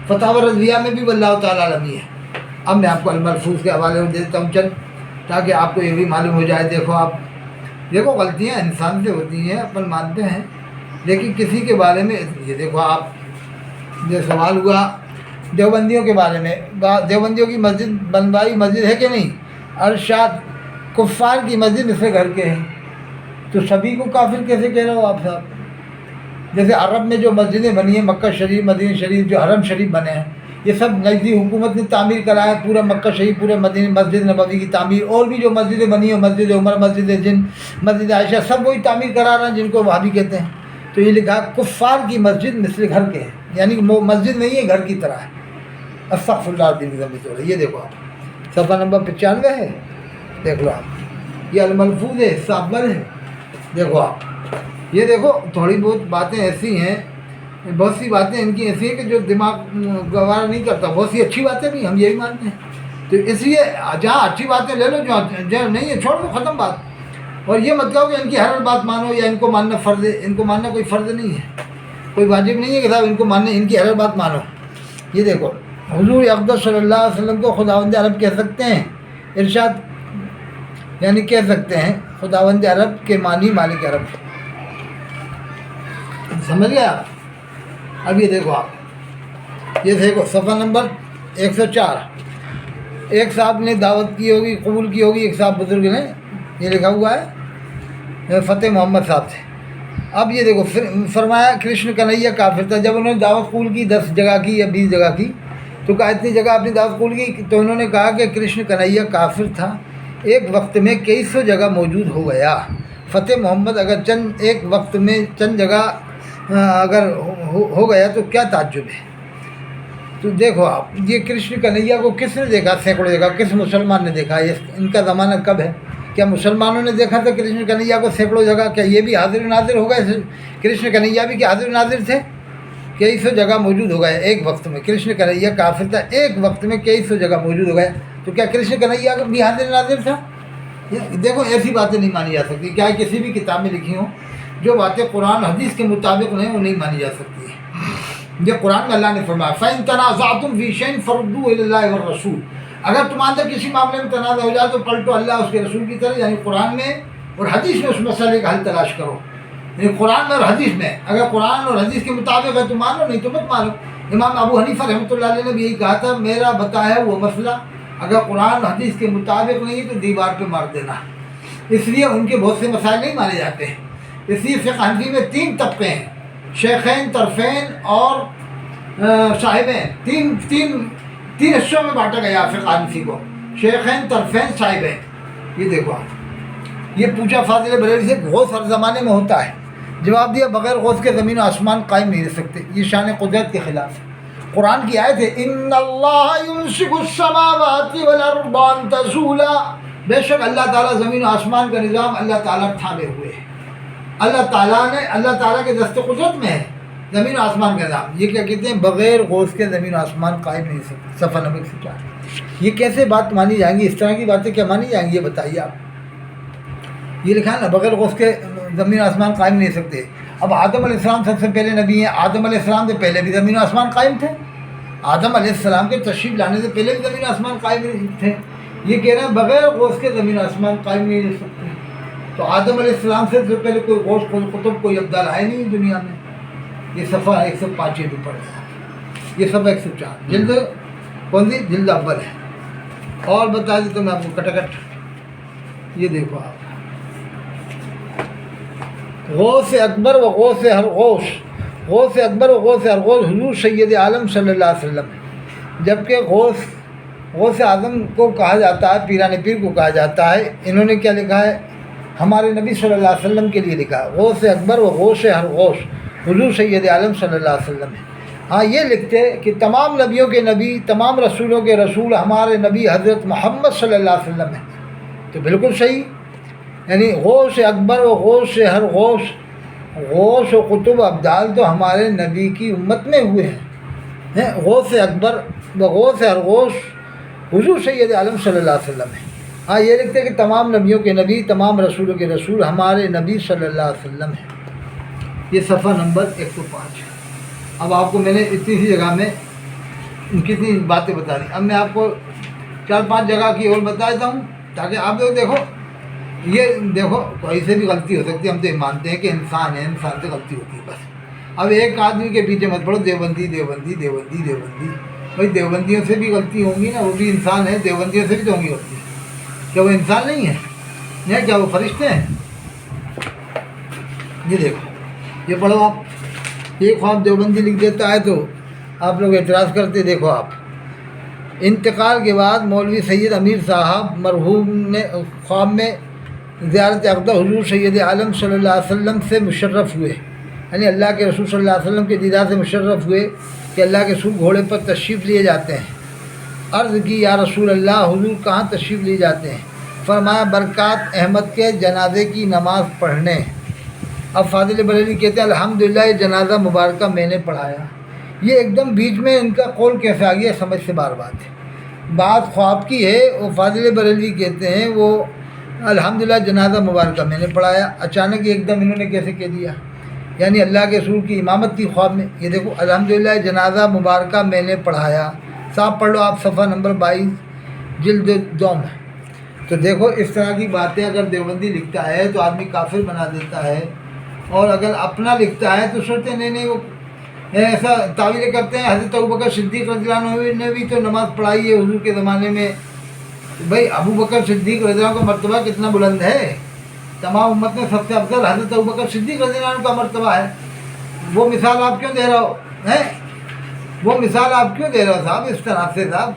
فتح رضویہ میں بھی واللہ تعالیٰ عالم ہی ہے۔ اب میں آپ کو الملفوظ کے حوالے میں دیتا ہوں چند، تاکہ آپ کو یہ بھی معلوم ہو جائے۔ دیکھو آپ، دیکھو غلطیاں انسان سے ہوتی ہیں، اپن مانتے ہیں، لیکن کسی کے بارے میں یہ دیکھو آپ، جو سوال ہوا دیوبندیوں کے بارے میں، دیوبندیوں کی مسجد بنوائی مسجد ہے کہ نہیں؟ ارشاد کفار کی مسجد اس سے گھر کے ہیں، تو سبھی کو کافر کیسے کہہ رہے ہو آپ صاحب؟ جیسے عرب میں جو مسجدیں بنی ہیں، مکہ شریف، مدینہ شریف، جو حرم شریف بنے ہیں، یہ سب نجدی حکومت نے تعمیر کرایا، پورا مکہ شریف، پورے مدینہ، مسجد نبوی کی تعمیر، اور بھی جو مسجدیں بنی ہیں، مسجد عمر، مسجد جن، مسجد عائشہ، سب وہی تعمیر کرا رہے ہیں جن کو وہابی کہتے ہیں۔ تو یہ لکھا کفار کی مسجد مثل گھر کے ہیں، یعنی مسجد نہیں ہے، گھر کی طرح ہے۔ استغفر اللہ العظیم۔ یہ دیکھو آپ، صفحہ نمبر 95 ہے، دیکھ لو آپ، یہ الملفوظ ہے، حساب بر ہے، دیکھو آپ، یہ دیکھو تھوڑی بہت باتیں ایسی ہیں، بہت سی باتیں ان کی ایسی ہیں کہ جو دماغ گوارا نہیں کرتا، بہت سی اچھی باتیں بھی ہم یہی مانتے ہیں۔ تو اس لیے جہاں اچھی باتیں لے لو، جو نہیں ہے چھوڑ دو، ختم بات۔ اور یہ مت کہو کہ ان کی ہر بات مانو یا ان کو ماننا فرض ہے، ان کو ماننا کوئی فرض نہیں ہے، کوئی واجب نہیں ہے کہ صاحب ان کو ماننے، ان کی ہر بات مانو۔ یہ دیکھو حضور اقدس صلی اللہ علیہ وسلم کو خداوند عرب کہہ سکتے ہیں، ارشاد یعنی کہہ سکتے ہیں خداوند عرب کے معنی مالک عرب، سمجھ گئے آپ؟ اب یہ دیکھو آپ، یہ دیکھو صفحہ نمبر 104، ایک صاحب نے دعوت کی ہوگی، قبول کی ہوگی، ایک صاحب بزرگ نے، یہ لکھا ہوا ہے فتح محمد صاحب سے۔ اب یہ دیکھو فرمایا کرشن کنہیا کافر تھا، جب انہوں نے دعوت قبول کی 10 جگہ کی یا 20 جگہ کی، تو کہا اتنی جگہ اپنی دعوت قبول کی، تو انہوں نے کہا کہ کرشن کنہیا کافر تھا، ایک وقت میں کئی سو جگہ موجود ہو گیا۔ فتح محمد اگر ایک وقت میں چند جگہ اگر ہو گیا تو کیا تعجب ہے؟ تو دیکھو آپ، یہ کرشن کنہیا کو کس نے دیکھا؟ سینکڑوں جگہ، کس مسلمان نے دیکھا؟ ان کا زمانہ کب ہے؟ کیا مسلمانوں نے دیکھا تھا کرشن کنہیا کو سینکڑوں جگہ؟ کیا یہ بھی حاضر ناظر ہو گئے؟ کرشن کنہیا بھی کیا حاضر ناظر تھے؟ کئی سو جگہ موجود ہو گئے ایک وقت میں۔ کرشن کنہیا کافر تھا، ایک وقت میں کئی سو جگہ موجود ہو گئے، تو کیا کرشن کنہیا بھی حاضر ناظر تھا؟ دیکھو ایسی باتیں نہیں مانی جا سکتی، کیا کسی بھی کتاب میں لکھی ہوں، جو باتیں قرآن حدیث کے مطابق نہیں وہ نہیں مانی جا سکتی ہے۔ یہ قرآن میں اللہ نے فرمایا فَإِن تَنَازَعْتُمْ فِي شَيْءٍ فَرُدُّوهُ إِلَى اللَّهِ وَالرَّسُولِ، اگر تمہارے اندر کسی معاملے میں تنازع ہو جائے تو پلٹو اللہ اس کے رسول کی طرف، یعنی قرآن میں اور حدیث میں اس مسئلے کا حل تلاش کرو۔ یعنی قرآن میں اور حدیث میں، اگر قرآن اور حدیث کے مطابق ہے تو مانو، نہیں تو مت مانو۔ امام ابو حنیفہ رحمۃ اللہ علیہ نے بھی یہی کہا تھا، میرا بتایا وہ مسئلہ اگر قرآن اور حدیث کے مطابق نہیں ہے تو دیوار پہ مار دینا۔ اس لیے ان کے بہت سے مسائل نہیں مانے جاتے ہیں۔ اس لیے فقہ حنفی میں 3 طبقے ہیں، شیخین، طرفین اور صاحبین، تین حصوں میں بانٹا گیا فقہ حنفی کو، شیخین، طرفین، صاحبین۔ یہ دیکھو آپ، یہ پوچھا فاضل بریلوی سے غوث ہر زمانے میں ہوتا ہے؟ جواب دیا بغیر غوث کے زمین و آسمان قائم نہیں رہ سکتے، یہ شان قدرت کے خلاف ہے۔ قرآن کی آیت ہے ان اللہ یمسک السماوات والارض ان تزولا، بے شک اللہ تعالیٰ زمین و آسمان کا نظام اللہ تعالیٰ تھامے ہوئے ہے۔ اللہ تعالیٰ کے دست قدرت میں ہے زمین و آسمان کا نظام۔ یہ کیا کہتے ہیں؟ بغیر غوث کے زمین و آسمان قائم نہیں ہو سکتے۔ صفحہ نمبر 104۔ یہ کیسے بات مانی جائیں گی؟ اس طرح کی باتیں کیا مانی جائیں گی؟ یہ بتائیے آپ۔ یہ لکھا ہے نا بغیر غوث کے زمین و آسمان قائم نہیں ہو سکتے۔ اب آدم علیہ السلام سب سے پہلے نبی ہیں، آدم علیہ السلام سے پہلے بھی زمین و آسمان قائم تھے، آدم علیہ السلام کے تشریف لانے سے پہلے بھی زمین و آسمان قائم تھے۔ یہ کہہ رہے ہیں بغیر غوث کے زمین و آسمان قائم نہیں رہ سکتے۔ تو آدم علیہ السلام سے پہلے کوئی غوث کوئی قطب کوئی ابدال آئے نہیں دنیا میں۔ یہ صفحہ 105 بھی پڑھ رہا ہے، یہ صفحہ 104 جلد کون سی؟ جلد اول ہے۔ اور بتا دی تو میں آپ کو کٹکٹ یہ دیکھو آپ، غوث اکبر و غوث ہر غوث، غوث اکبر و غوث ہر غوث حضور سید عالم صلی اللہ علیہ وسلم ہے، جبکہ غوث اعظم کو کہا جاتا ہے، پیران پیر کو کہا جاتا ہے۔ انہوں نے کیا لکھا ہے؟ ہمارے نبی صلی اللہ علیہ وسلم کے لیے لکھا ہے غوث اکبر و غوث ہر غوث حضور سید عالم صلی اللہ علیہ وسلم ہے۔ ہاں یہ لکھتے کہ تمام نبیوں کے نبی، تمام رسولوں کے رسول ہمارے نبی حضرت محمد صلی اللہ علیہ وسلم ہیں، تو بالکل صحیح۔ یعنی غوث اکبر و غوث ہر غوث و قطب ابدال تو ہمارے نبی کی امت میں ہوئے ہیں۔ غوث اکبر و غوث ہر غوث حضور سید عالم صلی اللہ علیہ وسلم ہے۔ ہاں یہ لکھتے کہ تمام نبیوں کے نبی، تمام رسولوں کے رسول ہمارے نبی صلی اللہ علیہ وسلم ہیں۔ یہ صفحہ نمبر 105۔ اب آپ کو میں نے اتنی سی جگہ میں کتنی باتیں بتا دی، اب میں آپ کو 4-5 جگہ کی اور بتا دیتا ہوں تاکہ آپ لوگ دیکھو، یہ دیکھو کوئی سے بھی غلطی ہو سکتی ہے، ہم تو یہ مانتے ہیں کہ انسان ہے، انسان سے غلطی ہوتی ہے بس۔ اب ایک آدمی کے پیچھے مت پڑو دیوبندی دیوبندی دیوبندی دیوبندی، بھائی دیوبندیوں سے بھی غلطی ہوں گی نا، وہ بھی انسان ہے، دیوبندیوں سے بھی تو ہوں گی غلطی، کیا وہ انسان نہیں ہے؟ کیا وہ فرشتے ہیں؟ یہ دیکھو، یہ پڑھو آپ، ایک خواب دیوبندی لکھ دیتا ہے تو آپ لوگ اعتراض کرتے۔ دیکھو آپ، انتقال کے بعد مولوی سید امیر صاحب مرحوم نے خواب میں زیارت اقدس حضور سید عالم صلی اللہ علیہ وسلم سے مشرف ہوئے، یعنی اللہ کے رسول صلی اللہ علیہ وسلم کے دیدار سے مشرف ہوئے کہ اللہ کے رسول گھوڑے پر تشریف لیے جاتے ہیں۔ عرض کی یا رسول اللہ حضور کہاں تشریف لیے جاتے ہیں؟ فرمایا برکات احمد کے جنازے کی نماز پڑھنے۔ اب فاضل بریلوی کہتے ہیں الحمدللہ یہ جنازہ مبارکہ میں نے پڑھایا۔ یہ ایک دم بیچ میں ان کا قول کیسے آ گیا، سمجھ سے بار بات ہے۔ بات خواب کی ہے، وہ فاضل بریلوی کہتے ہیں وہ الحمدللہ جنازہ مبارکہ میں نے پڑھایا، اچانک ایک دم انہوں نے کیسے کہہ دیا؟ یعنی اللہ کے رسول کی امامت تھی خواب میں۔ یہ دیکھو الحمدللہ جنازہ مبارکہ میں نے پڑھایا، صاحب پڑھ لو آپ صفحہ نمبر 22 جلد 2 میں۔ تو دیکھو اس طرح کی باتیں اگر دیوبندی لکھتا ہے تو آدمی کافر بنا دیتا ہے، اور اگر اپنا لکھتا ہے تو سوچتے ہیں نہیں وہ ایسا تعویلیں کرتے ہیں۔ حضرت ابوبکر صدیق رضی اللہ عنہ نے بھی تو نماز پڑھائی ہے حضور کے زمانے میں۔ بھائی ابوبکر صدیق رضی اللہ عنہ کا مرتبہ کتنا بلند ہے، تمام امت میں سب سے افضل حضرت ابوبکر صدیق رضی اللہ عنہ کا مرتبہ ہے۔ وہ مثال آپ کیوں دے رہے ہو ہیں؟ وہ مثال آپ کیوں دے رہے ہو صاحب اس طرح سے؟ صاحب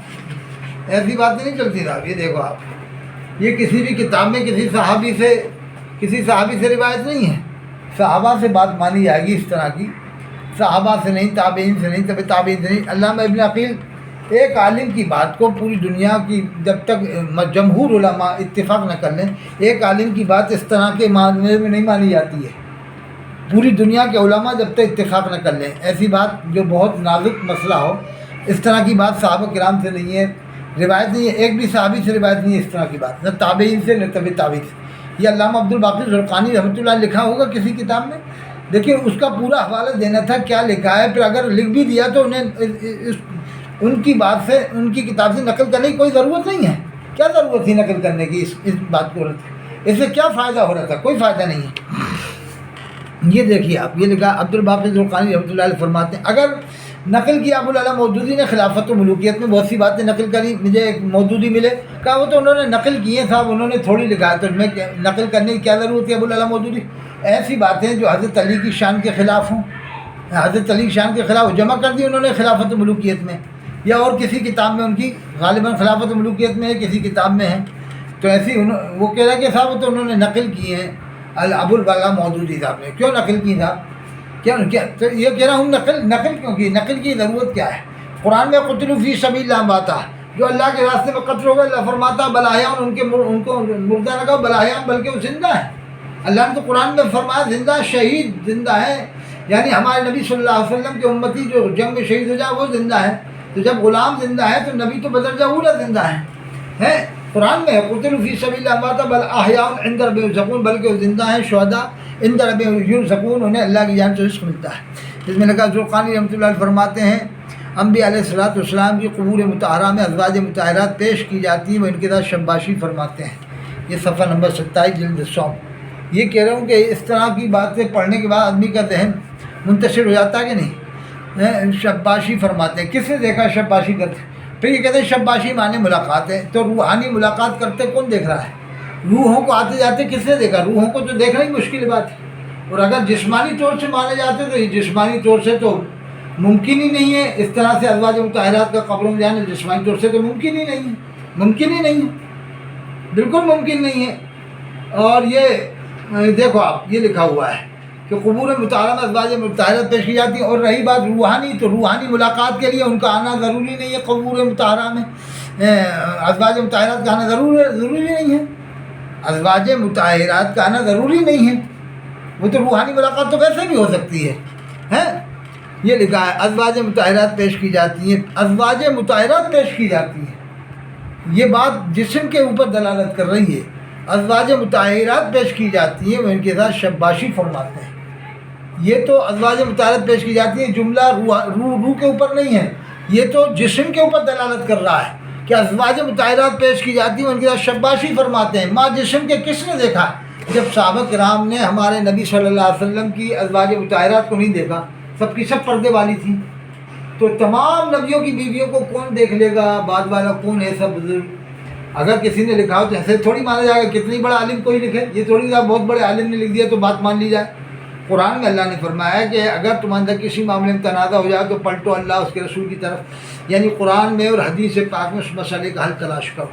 ایسی باتیں نہیں چلتی صاحب۔ یہ دیکھو آپ، یہ کسی بھی کتاب میں کسی صحابی سے روایت نہیں ہے۔ صحابہ سے بات مانی جائے گی اس طرح کی، صحابہ سے نہیں، تابعین سے نہیں، تابعین سے نہیں۔ علامہ ابن عقیل ایک عالم کی بات کو پوری دنیا کی جب تک جمہور علماء اتفاق نہ کر لیں، ایک عالم کی بات اس طرح کے معاملے میں نہیں مانی جاتی ہے۔ پوری دنیا کے علماء جب تک اتفاق نہ کر لیں، ایسی بات جو بہت نازک مسئلہ ہو، اس طرح کی بات صحابہ کرام سے نہیں ہے، روایت نہیں ہے، ایک بھی صحابی سے روایت نہیں ہے اس طرح کی بات، نہ تابعین سے نہ تابعین سے۔ یہ علامہ عبدالباقی زرقانی رحمۃ اللہ لکھا ہوگا کسی کتاب میں، دیکھیے اس کا پورا حوالہ دینا تھا کیا لکھا ہے، پھر اگر لکھ بھی دیا تو انہیں ان کی بات سے، ان کی کتاب سے نقل کرنے کی کوئی ضرورت نہیں ہے۔ کیا ضرورت تھی نقل کرنے کی اس بات کو؟ اس سے کیا فائدہ ہو رہا تھا؟ کوئی فائدہ نہیں ہے۔ یہ دیکھیے آپ، یہ لکھا عبدالباقی زرقانی رحمۃ اللہ علیہ فرماتے ہیں اگر نقل کیا ابو العلا مودودی نے خلافت و ملوکیت میں بہت سی باتیں نقل کری، مجھے ایک مودودی ملے، کہا وہ تو انہوں نے نقل کی ہیں صاحب، انہوں نے تھوڑی لکھا ہے، تو میں نقل کرنے کی کیا ضرورت ہے ابو العلا مودودی؟ ایسی باتیں جو حضرت علی کی شان کے خلاف ہوں، حضرت علی کی شان کے خلاف جمع کر دی انہوں نے خلافت و ملوکیت میں، یا اور کسی کتاب میں ان کی غالباً خلافت و ملوکیت میں ہے، کسی کتاب میں ہے، تو ایسی وہ کہہ رہا کہ صاحب تو انہوں نے نقل کی ہیں ابو البلا مودودی صاحب نے. کیوں نقل کی صاحب؟ کیا تو یہ کہہ رہا ہوں نقل کیوں کی؟ نقل کی ضرورت کیا ہے؟ قرآن میں قتلوا فی سبیل اللہ باتا جو اللہ کے راستے میں قتل ہوگا اللہ فرماتا بلاحیان ان کو مردہ لگا بلاحیان بلکہ وہ زندہ ہے. اللہ نے تو قرآن میں فرمایا زندہ شہید زندہ ہے، یعنی ہمارے نبی صلی اللہ علیہ وسلم کے امتی جو جنگ میں شہید ہو جائے وہ زندہ ہے. تو جب غلام زندہ ہے تو نبی تو بدرجہ اولا زندہ ہے. قرآن میں قتلوا فی سبیل اللہ امواتا بل احیاء عند ربہم یرزقون بلکہ وہ زندہ ہیں شہداء عند ربہم یرزقون انہیں اللہ کی جانب سے رزق ملتا ہے. اس میں لکھا ذوالقرنین رحمۃ اللہ علیہ فرماتے ہیں انبیاء علیہ الصلوۃ والسلام کی قبور مطہرہ میں ازواج مطہرات پیش کی جاتی ہیں، وہ ان کے ساتھ شباشی فرماتے ہیں. یہ صفحہ نمبر 27 جلد 100. یہ کہہ رہا ہوں کہ اس طرح کی باتیں پڑھنے کے بعد آدمی کا ذہن منتشر ہو جاتا ہے کہ نہیں. شباشی فرماتے ہیں، کس نے دیکھا شباشی کرتے؟ پھر یہ کہتے ہیں شباشی معنی ملاقات ہے، تو روحانی ملاقات کرتے کون دیکھ رہا ہے؟ روحوں کو آتے جاتے کس نے دیکھا؟ روحوں کو تو دیکھنا ہی مشکل بات ہے. اور اگر جسمانی طور سے مانے جاتے تو یہ جسمانی طور سے تو ممکن ہی نہیں ہے. اس طرح سے ازواج مطہرات کا قبروں میں جانا جسمانی طور سے تو ممکن ہی نہیں ہے، بالکل ممکن نہیں ہے. اور یہ دیکھو آپ یہ لکھا ہوا ہے کہ قبور مطہرہ میں ازواج مطہرات پیش کی جاتی ہیں. اور رہی بات روحانی، تو روحانی ملاقات کے لیے ان کا آنا ضروری نہیں ہے. قبور مطہرہ میں ازواج مطہرات کا آنا ضروری نہیں ہے. ازواج مطہرات کا آنا ضروری نہیں ہے، وہ تو روحانی ملاقات تو ویسے بھی ہو سکتی ہے. یہ لکھا ہے ازواج مطہرات پیش کی جاتی ہیں، ازواج مطہرات پیش کی جاتی ہیں. یہ بات جسم کے اوپر دلالت کر رہی ہے. ازواج مطہرات پیش کی جاتی ہیں، وہ ان کے ساتھ شباشی فرماتے ہیں. یہ تو ازواج مطہرات پیش کی جاتی ہیں جملہ روح کے اوپر نہیں ہے، یہ تو جسم کے اوپر دلالت کر رہا ہے کہ ازواج مطہرات پیش کی جاتی ہیں، ان کے ساتھ شباشی فرماتے ہیں. ماں جسم کے کس نے دیکھا؟ جب صحابہ کرام نے ہمارے نبی صلی اللہ علیہ وسلم کی ازواج مطہرات کو نہیں دیکھا، سب کی سب پردے والی تھی، تو تمام نبیوں کی بیویوں کو کون دیکھ لے گا؟ بعد والا کون ہے؟ سب بزرگ. اگر کسی نے لکھا ہو تو ایسے تھوڑی مانا جائے گا. کتنی بڑا عالم کوئی لکھے، یہ تھوڑی سی بہت بڑے عالم نے لکھ دیا تو بات مان لی جائے. قرآن میں اللہ نے فرمایا کہ اگر تم اندر کسی معاملے میں تنازع ہو جائے تو پلٹو اللہ اس کے رسول کی طرف، یعنی قرآن میں اور حدیث پاک میں اس مسئلے کا حل تلاش کرو.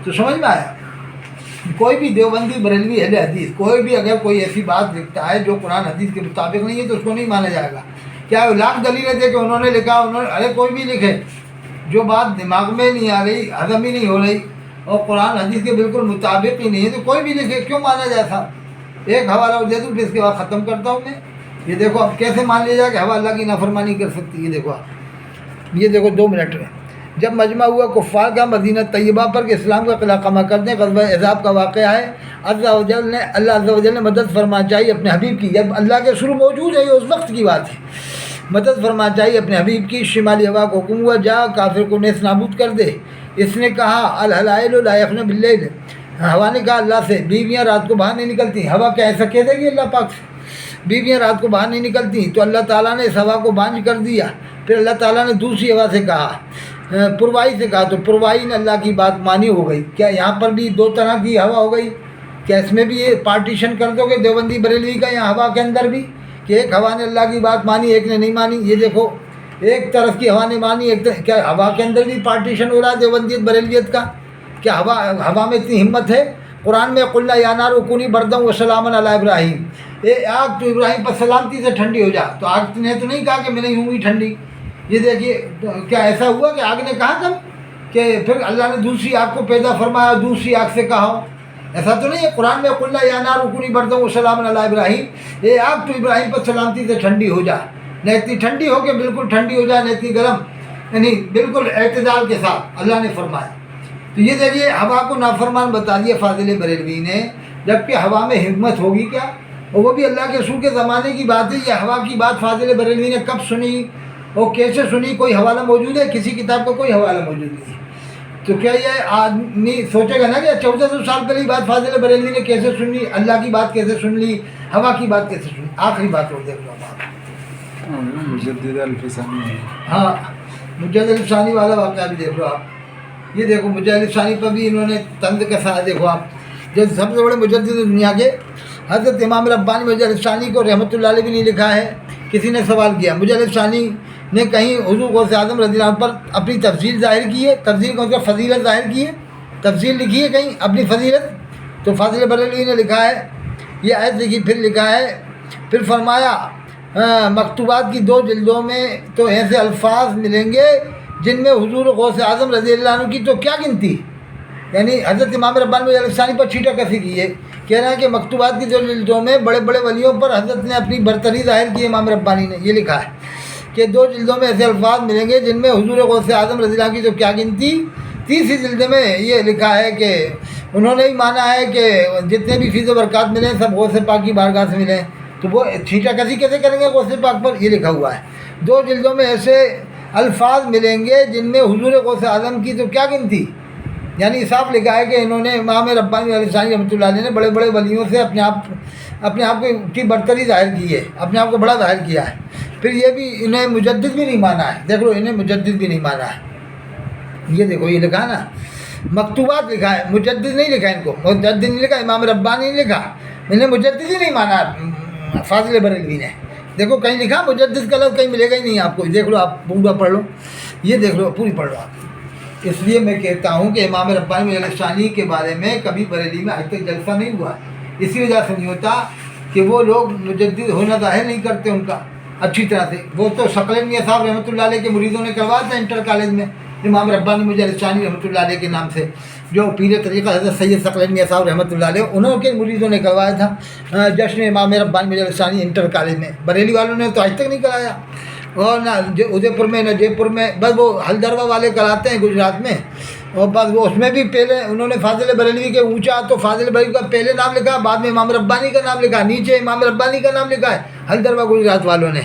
تو سمجھ میں آیا؟ کوئی بھی دیوبندی بریلوی اہل حدیث کوئی بھی اگر کوئی ایسی بات لکھتا ہے جو قرآن حدیث کے مطابق نہیں ہے تو اس کو نہیں مانا جائے گا. کیا لاکھ دلیلیں دے کہ انہوں نے لکھا، ارے کوئی بھی لکھے جو بات دماغ میں نہیں آ رہی، ہضم ہی نہیں ہو رہی اور قرآن حدیث کے بالکل مطابق ہی نہیں ہے تو کوئی بھی لکھے، کیوں مانا جائے تھا؟ ایک حوالہ دے دوں پھر اس کے بعد ختم کرتا ہوں میں. یہ دیکھو اب کیسے مان لیا جائے کہ ہوا اللہ کی نافرمانی کر سکتی ہے. دیکھو آپ یہ دیکھو 2 منٹ میں جب مجمع ہوا کفار کا مدینہ طیبہ پر کہ اسلام کا قلعہ قمع کر دیں، غزوہ احزاب کا واقعہ ہے. اللہ عز و جل نے مدد فرما چاہیے اپنے حبیب کی. جب اللہ کے رسول موجود ہے، یہ اس وقت کی بات ہے. مدد فرما چاہیے اپنے حبیب کی. شمالی ہوا کو حکم ہوا جا کافر کو نیست نابود کر دے. اس نے کہا الحلائل لا یخن باللیل، ہوا نے کہا اللہ سے بیویاں رات کو باہر نہیں نکلتی. ہوا کیا ایسا کہہ دے گی اللہ پاک سے؟ بیویاں رات کو باہر نہیں نکلتی. تو اللہ تعالیٰ نے اس ہوا کو بانجھ کر دیا. پھر اللہ تعالیٰ نے دوسری ہوا سے کہا، پروائی سے کہا، تو پروائی نے اللہ کی بات مانی ہو گئی. کیا یہاں پر بھی 2 طرح کی ہوا ہو گئی؟ کیا اس میں بھی یہ پارٹیشن کر دو گے دیوبندی بریلوی کا یہاں ہوا کے اندر بھی کہ ایک ہوا نے اللہ کی بات مانی ایک نے نہیں مانی؟ یہ دیکھو ایک طرف کی ہوا نے مانی ایک طرف. کیا ہوا کے اندر بھی پارٹیشن ہو رہا ہے دیوبندیت بریلویت کا؟ کیا ہوا میں اتنی ہمت ہے؟ قرآن میں قلنا یا نار کونی بردم و سلامن علی ابراہیم، آگ تو ابراہیم پر سلامتی سے ٹھنڈی ہو جا. تو آگ نے تو نہیں کہا کہ میں نہیں ہوں گی ٹھنڈی. یہ دیکھیے کیا ایسا ہوا کہ آگ نے کہا کب کہ پھر اللہ نے دوسری آگ کو پیدا فرمایا دوسری آگ سے کہا ہو؟ ایسا تو نہیں ہے. قرآن میں قلنا یا نار کونی بردم و سلامن علی ابراہیم، آگ تو ابراہیم پر سلامتی سے ٹھنڈی ہو جا. نہ اتنی ٹھنڈی ہو کہ بالکل ٹھنڈی ہو جائے، نہ اتنی گرم، یعنی بالکل اعتدال کے ساتھ اللہ نے فرمایا. تو یہ دیکھیے ہوا کو نافرمان بتا دیا فاضل بریلوی نے، جبکہ ہوا میں حکمت ہوگی کیا؟ اور وہ بھی اللہ کے رسول کے زمانے کی بات ہے. یہ ہوا کی بات فاضل بریلوی نے کب سنی اور کیسے سنی؟ کوئی حوالہ موجود ہے؟ کسی کتاب کا کوئی حوالہ موجود نہیں. تو کیا یہ آدمی سوچے گا نا کہ 1400 سال پہلے بات فاضل بریلوی نے کیسے سنی، اللہ کی بات کیسے سن لی، ہوا کی بات کیسے سنی؟ آخری بات اور دیکھ لو آپ. مجدد الفسانی، ہاں مجدد الفسانی والا واقعہ بھی دیکھ لو آپ. یہ دیکھو مجدد الفسانی پر بھی انہوں نے طنز کسا. دیکھو آپ جو سب سے بڑے مجدد دنیا کے حضرت امام ربانی مجدد الفسانی کو رحمۃ اللہ علیہ بھی نہیں لکھا ہے. کسی نے سوال کیا مجدد الفسانی نے کہیں حضور غوث اعظم رضی اللہ عنہ پر اپنی تفضیل ظاہر کی ہے، تفضیل کو فضیلت ظاہر کی ہے؟ تفصیل لکھی ہے کہیں اپنی فضیلت؟ تو فاضل بریلوی نے لکھا ہے، یہ آیت لکھی، پھر لکھا ہے، پھر فرمایا مکتوبات کی 2 جلدوں میں تو ایسے الفاظ ملیں گے جن میں حضور غوث اعظم رضی اللہ عنہ کی تو کیا گنتی، یعنی حضرت امام ربانی علیہ السلام پر چھیٹا کسی کی ہے، کہہ رہا ہے کہ مکتوبات کی 2 جلدوں میں بڑے بڑے ولیوں پر حضرت نے اپنی برتری ظاہر کی ہے۔ امام ربانی نے یہ لکھا ہے کہ 2 جلدوں میں ایسے الفاظ ملیں گے جن میں حضور غوث اعظم رضی اللہ عنہ کی تو کیا گنتی۔ 30 جلد میں یہ لکھا ہے کہ انہوں نے ہی مانا ہے کہ جتنے بھی فیض و برکات ملیں سب غوث پاک کی بارگاہ سے ملیں، تو وہ چھینٹا کسی کیسے کریں گے غوث پاک پر؟ یہ لکھا ہوا ہے 2 جلدوں میں ایسے الفاظ ملیں گے جن میں حضور غوث اعظم کی تو کیا گنتی، یعنی صاف لکھا ہے کہ انہوں نے امام ربانی علیہ السلام رحمۃ اللہ علیہ نے بڑے بڑے ولیوں سے اپنے آپ کی برتری ظاہر کی ہے، اپنے آپ کو بڑا ظاہر کیا ہے۔ پھر یہ بھی انہیں مجدد بھی نہیں مانا ہے، دیکھ لو انہیں مجدد بھی نہیں مانا ہے، یہ دیکھو یہ لکھا نا مکتوبات لکھا ہے، مجدد نہیں لکھا ان کو، مجدد نہیں لکھا، امام ربانی نہیں لکھا، انہیں مجدد ہی نہیں مانا فاضل بریلوی نے۔ دیکھو کہیں لکھا مجدد کا لفظ کہیں ملے گا ہی نہیں آپ کو، دیکھ لو آپ پورا پڑھ لو، یہ دیکھ لو پوری پڑھ لو آپ۔ اس لیے میں کہتا ہوں کہ امام ربانی علیہ السلام کے بارے میں کبھی بریلی میں آج تک جلسہ نہیں ہوا، اسی وجہ سے نہیں ہوتا کہ وہ لوگ مجدد ہونا ظاہر نہیں کرتے ان کا اچھی طرح سے۔ وہ تو ثقلین میاں صاحب رحمۃ اللہ علیہ کے مریدوں نے کروایا تھا انٹر کالج میں، امام ربانی مجھے الثانی رحمۃ اللہ علیہ کے نام سے، جو پیر طریقہ حضرت سید ثقلین میاں صاحب رحمۃ اللہ علیہ انہوں کے مریدوں نے کروایا تھا جشن امام ربانی مجھے الثانی انٹر کالج میں۔ بریلی والوں نے تو آج تک نہیں کرایا، اور نہ ادے پور میں نہ جے پور میں، بس وہ ہلدروا والے کراتے ہیں گجرات میں، اور بس وہ اس میں بھی پہلے انہوں نے فاضل بریلوی کے اونچا تو فاضل بریلوی کا پہلے نام لکھا، بعد میں امام ربانی کا نام لکھا، نیچے امام ربانی کا نام لکھا ہے ہلدروا گجرات والوں نے۔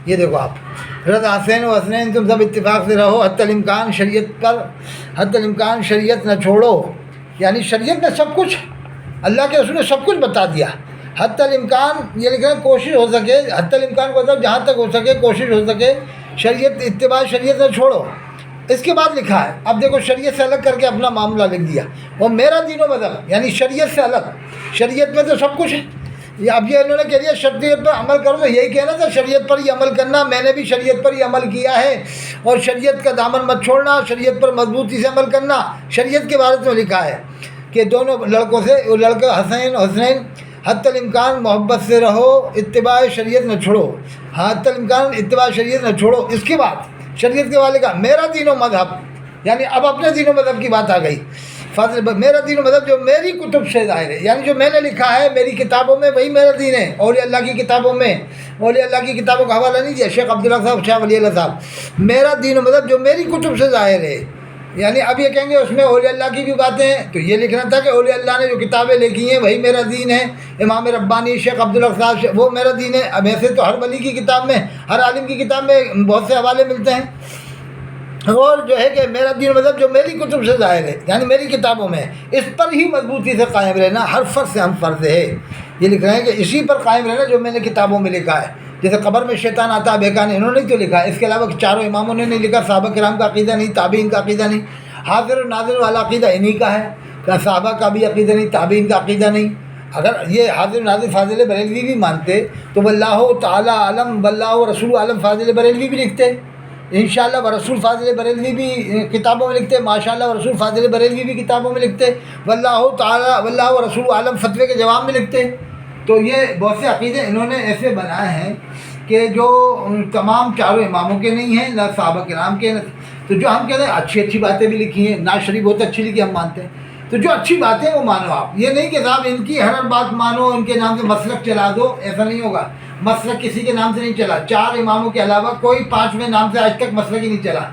یہ دیکھو آپ رضا حسین و حسنین تم سب اتفاق سے رہو، حتی الامکان شریعت پر، حتی الامکان شریعت نہ چھوڑو، یعنی شریعت نے سب کچھ، اللہ کے رسول نے سب کچھ بتا دیا۔ حتی الامکان یہ لکھ رہے ہیں کوشش ہو سکے، حتی الامکان کو مطلب جہاں تک ہو سکے کوشش ہو سکے شریعت اتباع شریعت نہ چھوڑو۔ اس کے بعد لکھا ہے، اب دیکھو شریعت سے الگ کر کے اپنا معاملہ لکھ دیا، اور میرا دین و مذہب یعنی شریعت سے الگ، شریعت میں تو سب کچھ ہے، یہ اب یہ انہوں نے کہہ دیا شریعت پر عمل کرو، تو یہی کہنا تھا شریعت پر ہی عمل کرنا، میں نے بھی شریعت پر ہی عمل کیا ہے، اور شریعت کا دامن مت چھوڑنا، شریعت پر مضبوطی سے عمل کرنا۔ شریعت کے بارے میں لکھا ہے کہ دونوں لڑکوں سے، لڑکا حسین حسنین حتی الامکان محبت سے رہو، اتباع شریعت نہ چھوڑو، حتی الامکان اتباع شریعت نہ چھوڑو۔ اس کے بعد شریعت کے والے کا میرا دین و مذہب، یعنی اب اپنے دین و مذہب کی بات آ گئی۔ میرا دین و مذہب جو میری کتب سے ظاہر ہے، یعنی جو میں نے لکھا ہے میری کتابوں میں وہی میرا دین ہے۔ اولیاء اللہ کی کتابوں میں، اولیاء اللہ کی کتابوں کا حوالہ نہیں دیا شیخ عبداللہ صاحب، شاہ ولی اللہ صاحب، میرا دین و مذہب جو میری کتب سے ظاہر ہے، یعنی اب یہ کہیں گے اس میں اولیاء اللہ کی بھی باتیں ہیں، تو یہ لکھنا تھا کہ اولیاء اللہ نے جو کتابیں لکھی ہیں وہی میرا دین ہے، امام ربانی شیخ عبداللہ صاحب وہ میرا دین ہے۔ اب ایسے تو ہر ولی کی کتاب میں، ہر عالم کی کتاب میں بہت سے حوالے ملتے ہیں، اور جو ہے کہ میرا دین مذہب جو میری کتب سے ظاہر ہے، یعنی میری کتابوں میں، اس پر ہی مضبوطی سے قائم رہنا ہر فرض سے ہم فرض ہے۔ یہ لکھ رہے ہیں کہ اسی پر قائم رہنا جو میں نے کتابوں میں لکھا ہے، جیسے قبر میں شیطان آتا بیکان انہوں نے تو لکھا ہے، اس کے علاوہ چاروں اماموں نے نہیں لکھا، صحابہ کرام کا عقیدہ نہیں، تابعین کا عقیدہ نہیں، حاضر و ناظر والا عقیدہ انہی کا ہے، صحابہ کا بھی عقیدہ نہیں، تابعین کا عقیدہ نہیں۔ اگر یہ حاضر و ناظر فاضل بریلوی بھی مانتے تو واللہ تعالیٰ عالم واللہ رسول عالم فاضل بریلوی بھی لکھتے، انشاءاللہ و رسول فاضل بریلوی بھی کتابوں میں لکھتے، ماشاءاللہ و رسول فاضل بریلوی بھی کتابوں میں لکھتے، واللہ تعالیٰ واللہ و رسول عالم فتوے کے جواب میں لکھتے۔ تو یہ بہت سے عقیدے انہوں نے ایسے بنائے ہیں کہ جو تمام چاروں اماموں کے نہیں ہیں، نہ صحابہ کرام کے، تو جو ہم کہتے ہیں اچھی اچھی باتیں بھی لکھی ہیں، ناز شریف بہت اچھی لکھی ہم مانتے ہیں، تو جو اچھی باتیں وہ مانو آپ، یہ نہیں کہ صاحب ان کی ہر بات مانو، ان کے نام سے مسلک چلا دو، ایسا نہیں ہوگا۔ مسلک کسی کے نام سے نہیں چلا، 4 اماموں کے علاوہ کوئی 5ویں نام سے آج تک مسلک ہی نہیں چلا۔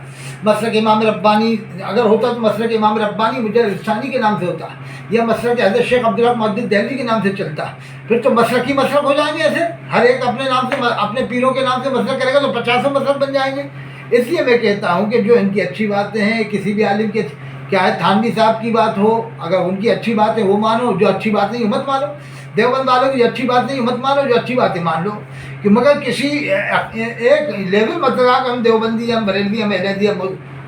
مسلک امام ربانی اگر ہوتا تو مسلک امام ربانی مجھے ثانی کے نام سے ہوتا، یا مسلک حضرت شیخ عبدالحق محدث دہلوی کے نام سے چلتا، پھر تو مسلک ہی مسلک ہو جائیں گے ایسے، ہر ایک اپنے نام سے اپنے پیروں کے نام سے مسلک کرے گا تو 50 مسلک بن جائیں گے۔ اس لیے میں کہتا ہوں کہ جو ان کی اچھی باتیں ہیں، کسی بھی عالم کے، کیا ہے تھانوی صاحب کی بات ہو، اگر ان کی اچھی بات ہے وہ مانو، جو اچھی بات نہیں مت مانو، دیوبند والوں کی جو اچھی بات نہیں مت مانو، جو اچھی باتیں مان لو، کہ مگر کسی ایک لیول مت لگا کہ ہم دیوبندی، ہم بریلوی، ہم اہل حدیث۔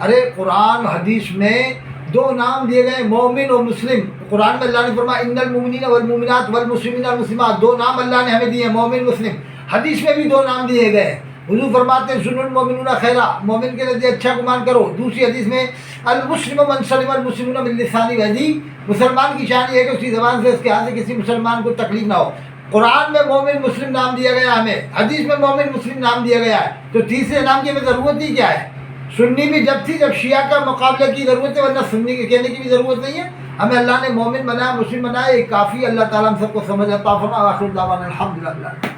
ارے قرآن حدیث میں 2 نام دیے گئے، مومن اور مسلم۔ قرآن میں اللہ نے فرمایا ان المؤمنین والمؤمنات والمسلمین والمسلمات، 2 نام اللہ نے ہمیں دیے ہیں، مومن مسلم۔ حدیث میں بھی 2 نام دیے گئے، حضور فرماتے ہیں سن المؤمنون خیرا، مومن کے نزدیک اچھا گمان کرو۔ دوسری حدیث میں المسلم من سلم المسلمون من لسانہ و یدہ، مسلمان کی شان یہ ہے کہ اس کی زبان سے اس کے ہاتھ سے کسی مسلمان کو تکلیف نہ ہو۔ قرآن میں مومن مسلم نام دیا گیا ہمیں، حدیث میں مومن مسلم نام دیا گیا ہے، تو تیسرے نام کی ہمیں ضرورت ہی کیا ہے؟ سنی بھی جب تھی جب شیعہ کا مقابلے کی ضرورت ہے، ورنہ سنی کے کہنے کی بھی ضرورت نہیں ہے۔ ہمیں اللہ نے مومن بنایا، مسلم بنایا، یہ کافی۔ اللہ تعالیٰ ہم سب کو سمجھ عطا فرمائے۔ آخر دعوانا الحمدللہ۔